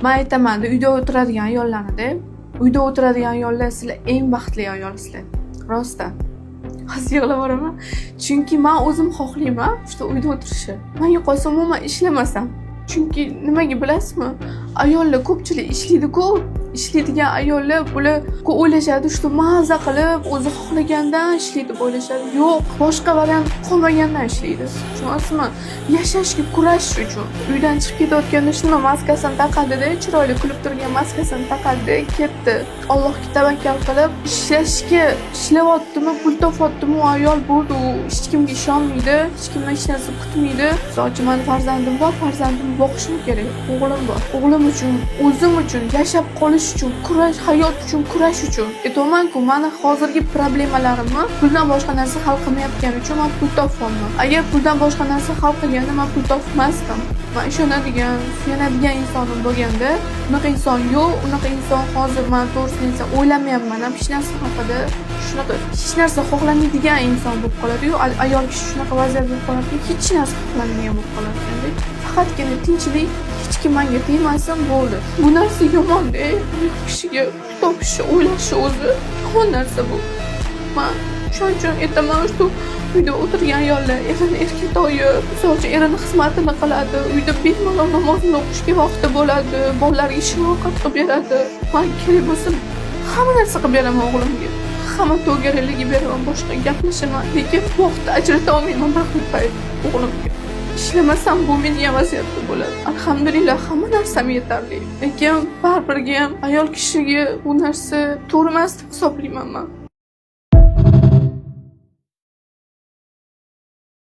Men aytaman-da, uyda o'tiradigan ayollarni-da, uyda o'tiradigan ayollar sizlar eng baxtli ayolsizlar. Rostdan. Hozir yig'lab boraman. Chunki men o'zim xohlayman shu uyda o'tirishni. Men yo'qolsam umuman ishlamasam. Chunki nimaga bilasizmi? Ayollar ko'pchilik ishlaydi-ku, ishlaydigan ayollar bular o'ylashadi, shu maza qilib, o'zi xohlagandan ishlaydi deb o'ylashadi. Yo'q, boshqa variant qolmagandan ishlaydi. Tushunasizmi? Yashashga kurashish uchun. Uydan chiqib ketayotganda shuni maskasini taqadi-da, chiroyli kulib turgan maskasini taqadi, ketdi. Allohga tavakkal qilib ishlashga, ishlayaptimi, pul topyaptimi, u ayol bo'ldi, u hech kimga ishonmaydi, hech kimdan hech narsa kutmaydi. So'chi meni farzandim bor, farzandimni boqishim kerak. O'g'lim bor. O'g'lim uchun, o'zim uchun, yashab qolish uchun, kurash, hayot uchun kurash uchun. Aytaman-ku, meni hozirgi problemalarimni puldan boshqa narsa hal qilmayotgani uchun men pul topmayman. Agar puldan boshqa narsa hal qilganda men pul topmasdim. Men ishonadigan, suyanadigan insonim bo'lganda, unaqa inson yo'q, unaqa inson hozir men to'g'risini aytsam o'ylamayapman ham hech narsa haqida. Shunaqa hech narsa xohlamaydigan inson bo'lib qoladi-yu, ayol kishi shunaqa vaziyat bo'lib qoladi, hech narsa xohlamaydigan bo'lib qoladi. Faqatgina tinchlik, hech kim menga tegmasin bo'ldi. Bu narsa yomon-da. Kishiga topishni o'ylashi o'zi yomon narsa bu. Men shuning uchun aytaman, shu uyda o'tirgan ayollar erini erkak to'yib, so'chi erini xizmatini qiladi, uyda bemalol namozini o'qishga vaqti bo'ladi, bolalarga ishni-ovqat qilib beradi. Men kerak bo'lsa hamma narsa qilib beraman o'g'limga. Hamma to'gariligi beraman, boshqa gaplashaman, lekin vaqt ajrata olmayman baxtli payt o'g'limga. Ishlamasam bu menga vaziyatda bo'ladi. Alhamdulillah hamma narsam yetarli. Lekin baribirga ham ayol kishiga bu narsa to'g'ri emas deb hisoblayman men.